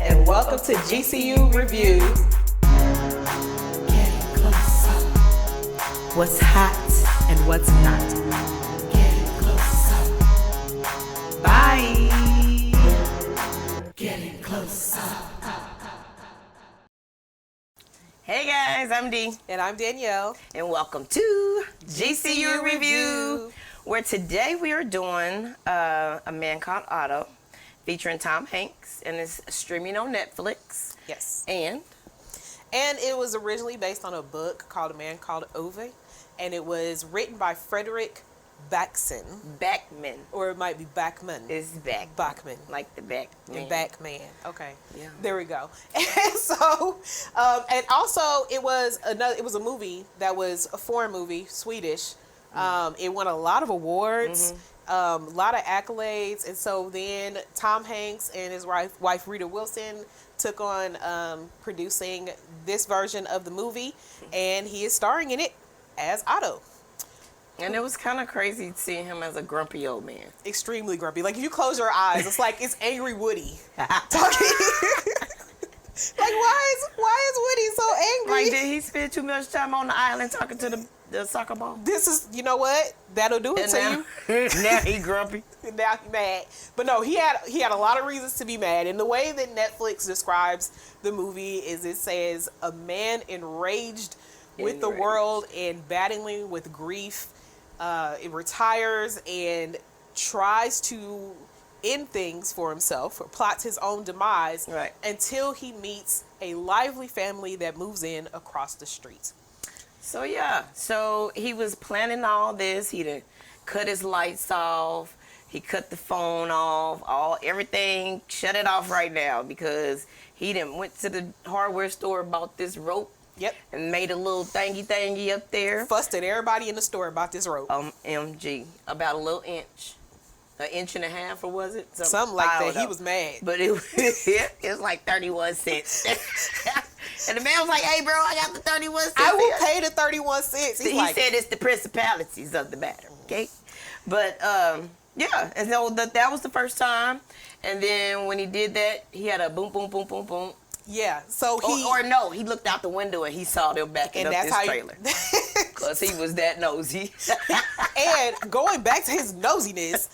and welcome to GCU Reviews. Getting closer. What's hot and what's not. Getting closer. Bye. Getting closer. Hey guys, I'm Dee. And I'm Danielle. And welcome to GCU Review, where today we are doing a Man Called Otto, featuring Tom Hanks, and it's streaming on Netflix. Yes. And it was originally based on a book called A Man Called Otto, and it was written by Frederick Backman. Or it might be Backman. It's back. Backman. Like the back man. Backman. Okay. Yeah. There we go. And so, and also it was a movie that was a foreign movie, Swedish. It won a lot of awards, a lot of accolades. And so then Tom Hanks and his wife Rita Wilson took on producing this version of the movie, and he is starring in it as Otto. And it was kind of crazy seeing him as a grumpy old man. Extremely grumpy. Like, if you close your eyes, it's like it's angry Woody talking. Like, why is Woody so angry? Like, did he spend too much time on the island talking to the soccer ball? This is, you know what? That'll do it to you. Now he grumpy. Now he mad. But no, he had a lot of reasons to be mad. And the way that Netflix describes the movie is it says a man enraged with the world and battling with grief. It retires and tries to end things for himself, or plots his own demise, until he meets a lively family that moves in across the street. So yeah, so he was planning all this. He done cut his lights off. He cut the phone off. Everything. Shut it off right now, because he done went to the hardware store, bought this rope. Yep. And made a little thingy up there. Fussed at everybody in the store about this rope. MG. About a little inch. An inch and a half, or was it? Something like that. He was mad. But it was like 31 cents. And the man was like, hey, bro, I got the 31 cents. I will pay the 31 cents. He said it's the principalities of the matter, okay? But, yeah, and so that was the first time. And then when he did that, he had a boom, boom, boom, boom, boom. Yeah, so he... Or no, he looked out the window and he saw them backing up this trailer. Because he was that nosy. And going back to his nosiness,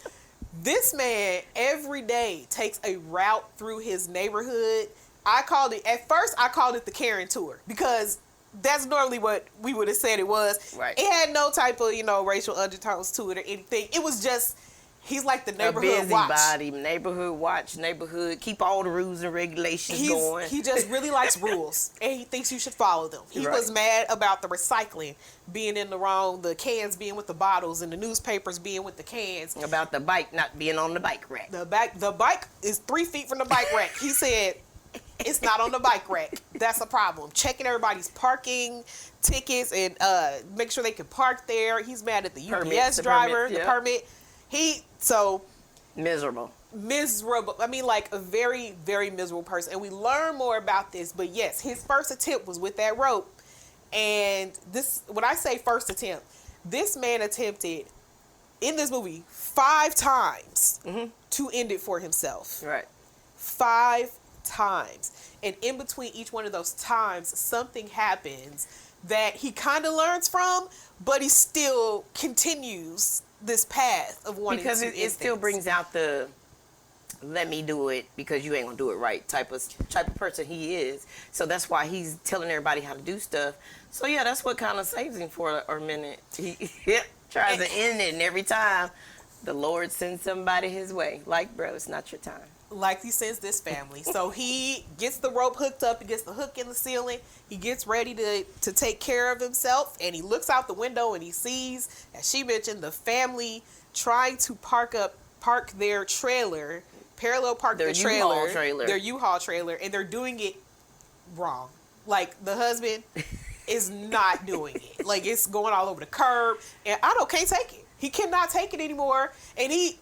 this man every day takes a route through his neighborhood. At first I called it the Karen tour, because that's normally what we would have said it was. Right. It had no type of, racial undertones to it or anything. It was just... He's like the neighborhood watch. Neighborhood watch, keep all the rules and regulations going. He just really likes rules, and he thinks you should follow them. He was mad about the recycling being in the wrong, the cans being with the bottles, and the newspapers being with the cans. About the bike not being on the bike rack. The bike is 3 feet from the bike rack. He said, it's not on the bike rack. That's a problem. Checking everybody's parking tickets and make sure they can park there. He's mad at the UPS driver, the permit. Miserable. I mean, like a very, very miserable person. And we learn more about this. But yes, his first attempt was with that rope. And when I say first attempt, this man attempted in this movie 5 times to end it for himself. Right. 5 times. And in between each one of those times, something happens that he kind of learns from, but he still continues this path of wanting because to it still brings out the let me do it because you ain't gonna do it right type of person he is. So that's why he's telling everybody how to do stuff. So yeah, that's what kind of saves him for a minute. He tries to end it, and every time the Lord sends somebody his way. Like, bro, it's not your time. Like he sends this family. So he gets the rope hooked up, he gets the hook in the ceiling, he gets ready to take care of himself, and he looks out the window and he sees, as she mentioned, the family trying to park their trailer, parallel park their U-Haul trailer, and they're doing it wrong. Like, the husband is not doing it. Like, it's going all over the curb, and Otto can't take it. He cannot take it anymore, and he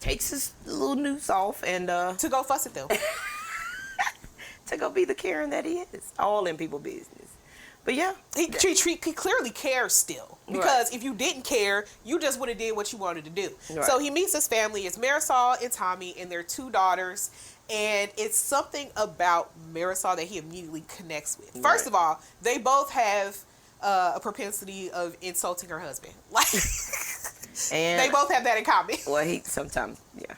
takes his little noose off and to go fuss at them. To go be the Karen that he is. All in people business. But yeah. He clearly cares still. Because if you didn't care, you just would have did what you wanted to do. Right. So he meets his family. It's Marisol and Tommy and their 2 daughters. And it's something about Marisol that he immediately connects with. First of all, they both have a propensity of insulting her husband. Like, And they both have that in common. well, he sometimes, yeah.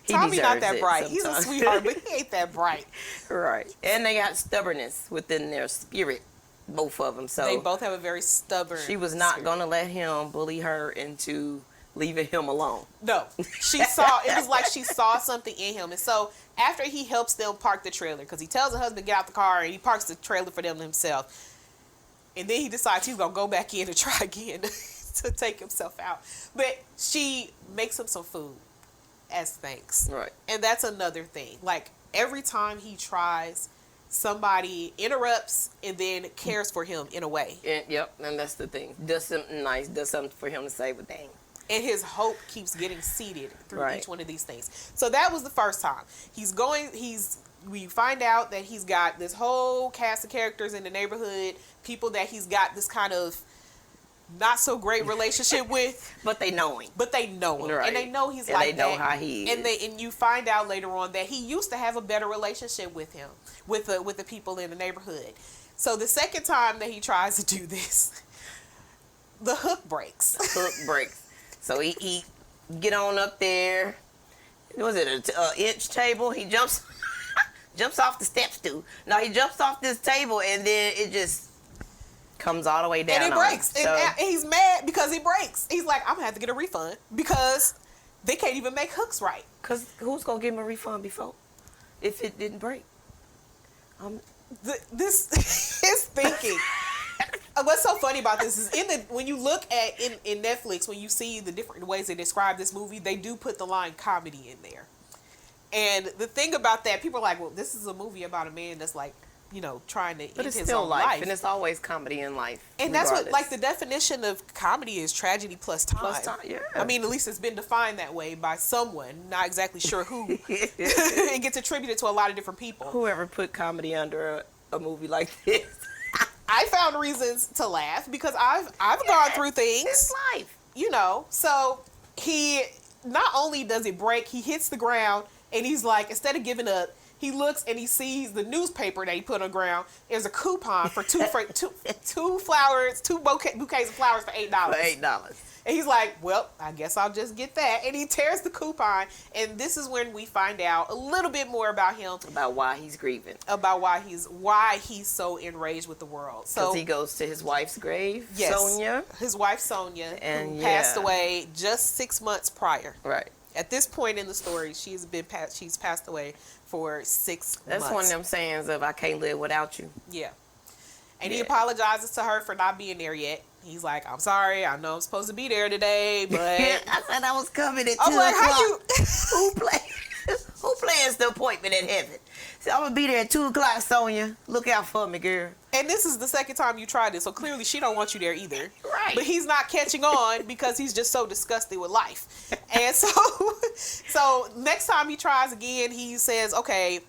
He Tommy not deserves that it bright. He's a sometimes. sweetheart, but he ain't that bright. Right. And they got stubbornness within their spirit, both of them. So They both have a very stubborn. she was not spirit. going to let him bully her into leaving him alone. No, she saw. It was like she saw something in him, and so after he helps them park the trailer, because he tells the husband to get out the car, and he parks the trailer for them himself, and then he decides he's gonna go back in and try again to take himself out. But she makes him some food as thanks, Right. and that's another thing. Like every time he tries, somebody interrupts and then cares for him in a way. Yep, and that's the thing. Does something nice, does something for him to say, but dang. And his hope keeps getting seeded through Right. each one of these things. So that was the first time. We find out that he's got this whole cast of characters in the neighborhood, people that he's got this kind of not so great relationship with, But they know him. but they know him. Right. And they know he's And like they know that. how he is. And you find out later on that he used to have a better relationship with him, with the people in the neighborhood. So the second time that he tries to do this, the hook breaks. Hook breaks. So he get on up there. Was it an inch table? He jumps off the steps too. No, he jumps off this table and then it just comes all the way down. And it on breaks. him. So, And he's mad because it breaks. He's like, I'm going to have to get a refund because they can't even make hooks right. Cause who's gonna give him a refund before if it didn't break? This his thinking. What's so funny about this is when you look at in Netflix, when you see the different ways they describe this movie, they do put the line comedy in there. And the thing about that, people are like, well, this is a movie about a man that's like, trying to But end it's his still own life, life. and it's always comedy in life. And that's what, regardless. like, the definition of comedy is tragedy plus time. Plus time, yeah. I mean, at least it's been defined that way by someone. Not exactly sure who. It gets attributed to a lot of different people. Whoever put comedy under a movie like this. I found reasons to laugh because I've gone through things. It's life. So he, not only does it break, he hits the ground and he's like, instead of giving up, he looks and he sees the newspaper that he put on the ground. There's a coupon for two flowers, two bouquets of flowers for $8. For $8. And he's like, well, I guess I'll just get that. And he tears the coupon. And this is when we find out a little bit more about him. About why he's grieving. About why he's so enraged with the world. So Because he goes to his wife's grave, yes, Sonia. his wife Sonia, And who yeah. passed away just 6 months prior. Right. At this point in the story, she's passed away for 6 months. That's one of them sayings of I can't live without you. Yeah. And he Yeah. apologizes to her for not being there yet. He's like, I'm sorry. I know I'm supposed to be there today, but I said I was coming at 2 I'm like, o'clock. how you? Who plans the appointment at heaven? So I'm gonna be there at 2 o'clock, Sonia. Look out for me, girl. And this is the second time you tried this, so clearly she don't want you there either. Right. But he's not catching on because he's just so disgusted with life. And so next time he tries again, he says, okay,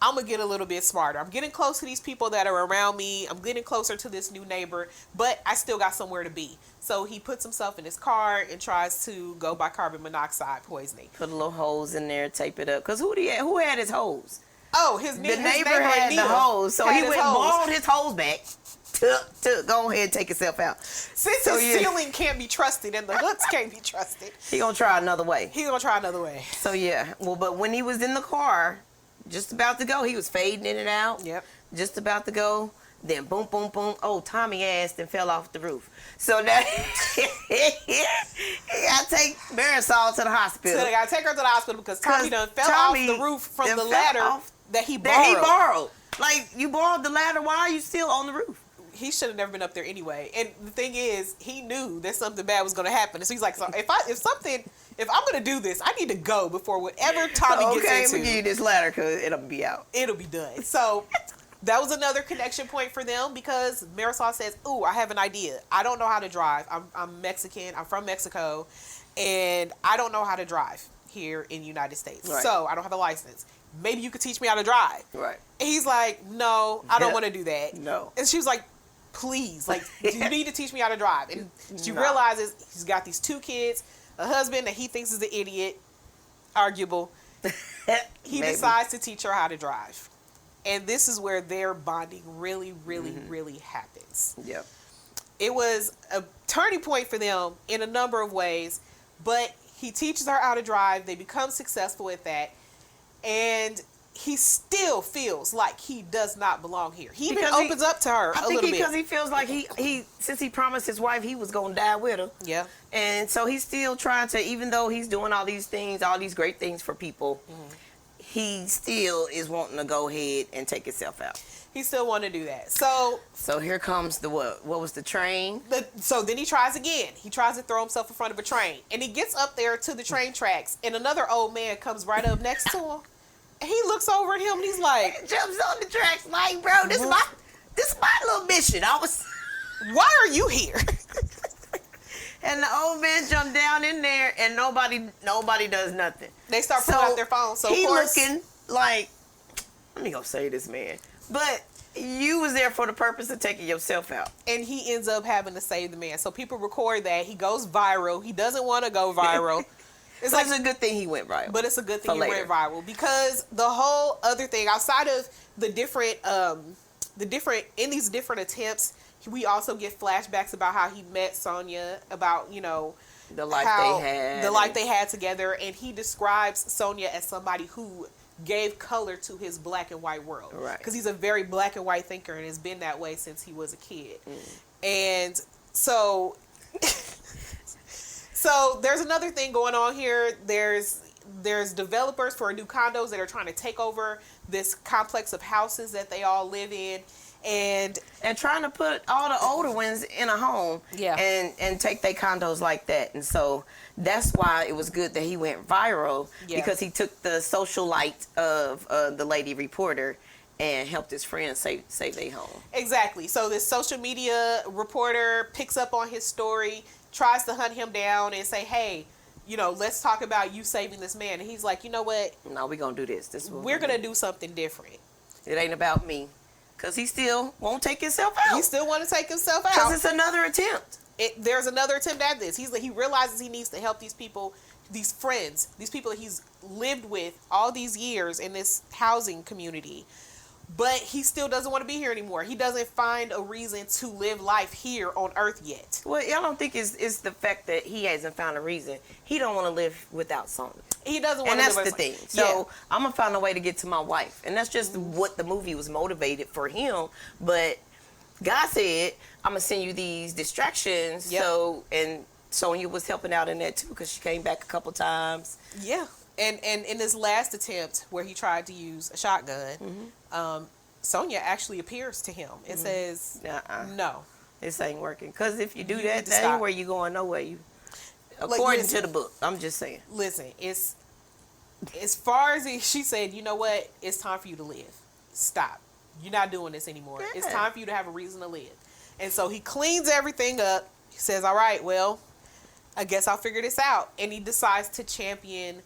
I'm going to get a little bit smarter. I'm getting close to these people that are around me. I'm getting closer to this new neighbor, but I still got somewhere to be. So he puts himself in his car and tries to go by carbon monoxide poisoning. Put a little hose in there, tape it up. Cause who had his hose? Oh, his The neighbor had Anita the hose, so had he his went and hose. borrowed his hose back. To go ahead and take himself out. Since So, his yeah. ceiling can't be trusted and the hooks can't be trusted, He gonna try another way. he's going to try another way. So yeah, well, but when he was in the car, just about to go, he was fading in and out. Yep. Just about to go, then boom, boom, boom. Oh, Tommy ass and fell off the roof. So now he gotta take Marisol to the hospital. So they gotta take her to the hospital because Tommy done fell Tommy off the roof from done the fell ladder off that he that he borrowed. borrowed. Like, you borrowed the ladder, why are you still on the roof? He should have never been up there anyway. And the thing is, he knew that something bad was gonna happen. So he's like, so if I'm gonna do this, I need to go before whatever Tommy Okay, I'm gets gonna give you into, this ladder because it'll be out. it'll be done. So that was another connection point for them because Marisol says, ooh, I have an idea. I don't know how to drive. I'm Mexican. I'm from Mexico. And I don't know how to drive here in the United States. Right. So I don't have a license. Maybe you could teach me how to drive. Right. And he's like, no, I don't want to do that. No. And she was like, please, like, you need to teach me how to drive. And she No. realizes he's got these 2 kids, a husband that he thinks is an idiot, arguable, he decides to teach her how to drive. And this is where their bonding really, really, really happens. Yep. It was a turning point for them in a number of ways, but he teaches her how to drive. They become successful at that. And he still feels like he does not belong here. He even opens up to her a little bit. Because he feels like he since he promised his wife he was going to die with her. Yeah. And so he's still trying to, even though he's doing all these things, all these great things for people, he still is wanting to go ahead and take himself out. He still want to do that. So here comes the what? What was the train? So then he tries again. He tries to throw himself in front of a train. And he gets up there to the train tracks, and another old man comes right up next to him. And he looks over at him and he's like, jumps on the tracks like, bro, this is my little mission. Why are you here? And the old man jumped down in there, and nobody does nothing. They start pulling out their phones. So he of course, looking like, let me go say this, man. But you was there for the purpose of taking yourself out. And he ends up having to save the man. So people record that. He goes viral. He doesn't want to go viral. It's a good thing he went viral. But it's a good thing he went viral, because the whole other thing, outside of the different in these different attempts, we also get flashbacks about how he met Sonia, about, the life they had together, and he describes Sonia as somebody who gave color to his black and white world. Right. Because he's a very black and white thinker and has been that way since he was a kid. And so so there's another thing going on here. There's developers for new condos that are trying to take over this complex of houses that they all live in, and trying to put all the older ones in a home, and take their condos like that. And so that's why it was good that he went viral, because he took the social light of the lady reporter and helped his friends save their home. Exactly. So this social media reporter picks up on his story, tries to hunt him down and say, hey, let's talk about you saving this man. And he's like, you know what? No, we're going to do this. We're going to do something different. It ain't about me. Because he still won't take himself out. He still want to take himself out. Because it's another attempt. There's another attempt at this. He realizes he needs to help these people, these friends, these people that he's lived with all these years in this housing community. But he still doesn't want to be here anymore. He doesn't find a reason to live life here on Earth yet. Well, I don't think it's the fact that he hasn't found a reason. He don't want to live without something. He doesn't want to live without something. And that's the thing. So I'm going to find a way to get to my wife. And that's just what the movie was motivated for him. But God said, I'm going to send you these distractions. Yep. And Sonia was helping out in that too, because she came back a couple times. Yeah. And in his last attempt where he tried to use a shotgun, Sonia actually appears to him and says, no. This ain't working. Because if you do that, that ain't where you going nowhere. According to the book. I'm just saying. Listen, it's as far as she said, you know what? It's time for you to live. Stop. You're not doing this anymore. Yeah. It's time for you to have a reason to live. And so he cleans everything up. He says, all right, well, I guess I'll figure this out. And he decides to champion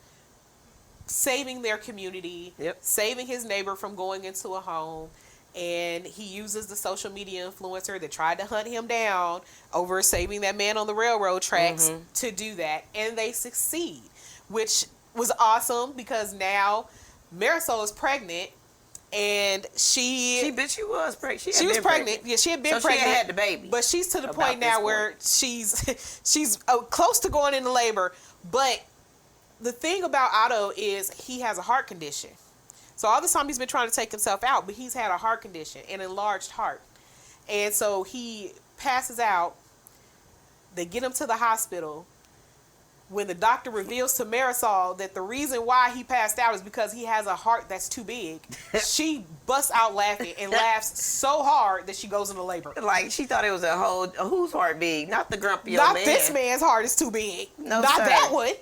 saving their community, saving his neighbor from going into a home. And he uses the social media influencer that tried to hunt him down over saving that man on the railroad tracks to do that. And they succeed, which was awesome, because now Marisol is pregnant. And she was pregnant. She was pregnant. Yeah, she had been pregnant. She had the baby. But she's to the point now where she's close to going into labor. But the thing about Otto is he has a heart condition. So all this time he's been trying to take himself out, but he's had a heart condition, an enlarged heart. And so he passes out. They get him to the hospital. When the doctor reveals to Marisol that the reason why he passed out is because he has a heart that's too big, she busts out laughing and laughs so hard that she goes into labor. Like, she thought it was whose heart big? Not the grumpy old man. Not this man's heart is too big. No, not sir. That one.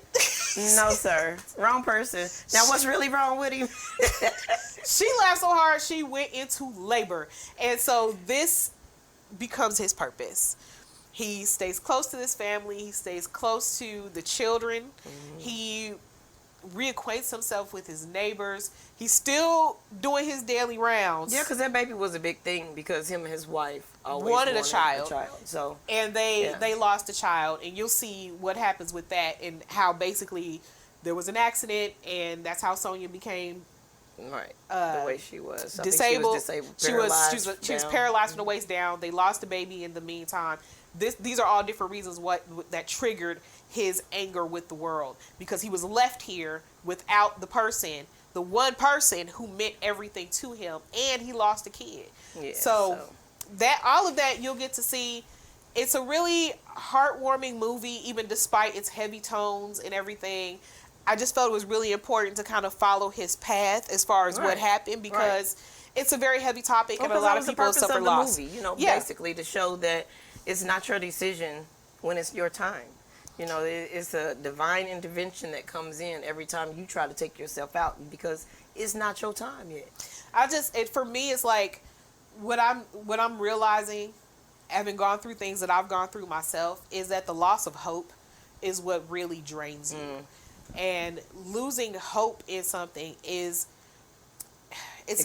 No, sir. Wrong person. Now, what's really wrong with him? She laughed so hard she went into labor. And so this becomes his purpose. He stays close to this family. He stays close to the children. He reacquaints himself with his neighbors. He's still doing his daily rounds. Yeah, because that baby was a big thing, because him and his wife always wanted a child. So and they lost a child, and you'll see what happens with that and how basically there was an accident, and that's how Sonia became Right. The way she was. I think disabled. She was She was paralyzed from the waist down. They lost the baby in the meantime. These are all different reasons that triggered his anger with the world, because he was left here without the one person who meant everything to him, and he lost a kid. Yeah, so that all of that you'll get to see. It's a really heartwarming movie, even despite its heavy tones and everything. I just felt it was really important to kind of follow his path as far as what happened, because it's a very heavy topic, and a lot of people suffer loss. Movie, basically to show that it's not your decision when it's your time. It's a divine intervention that comes in every time you try to take yourself out, because it's not your time yet. For me, it's like what I'm realizing, having gone through things that I've gone through myself, is that the loss of hope is what really drains you. And losing hope in something it's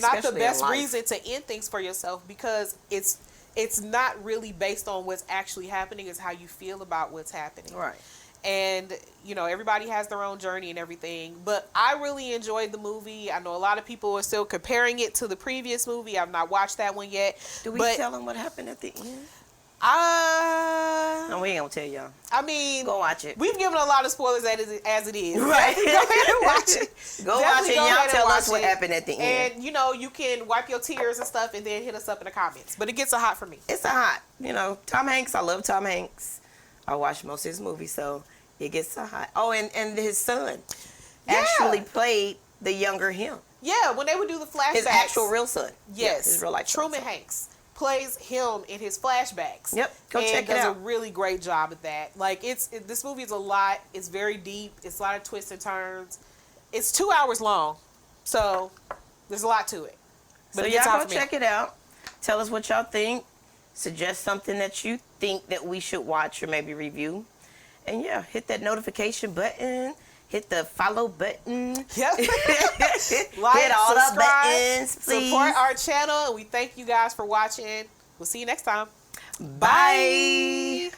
not the best reason to end things for yourself, because it's not really based on what's actually happening. It's how you feel about what's happening. Right. And, everybody has their own journey and everything. But I really enjoyed the movie. I know a lot of people are still comparing it to the previous movie. I've not watched that one yet. Do we tell them what happened at the end? No, we ain't gonna tell y'all. I mean, go watch it. We've given a lot of spoilers as it is. Right. Go ahead and watch it. Go watch it. Y'all tell us what happened at the end. And you can wipe your tears and stuff, and then hit us up in the comments. But it gets a hot for me. It's a hot. Tom Hanks. I love Tom Hanks. I watch most of his movies, so it gets a hot. Oh, and his son actually played the younger him. Yeah, when they would do the flashbacks. His actual real son. Yes, his real life Truman Hanks plays him in his flashbacks. Yep, go check it out. And does a really great job at that. Like, this movie is a lot. It's very deep. It's a lot of twists and turns. It's 2 hours long, so there's a lot to it. But so y'all go check it out. Tell us what y'all think. Suggest something that you think that we should watch or maybe review. And yeah, hit that notification button. Hit the follow button. Yep. Like, hit all the buttons, please. Support our channel. We thank you guys for watching. We'll see you next time. Bye.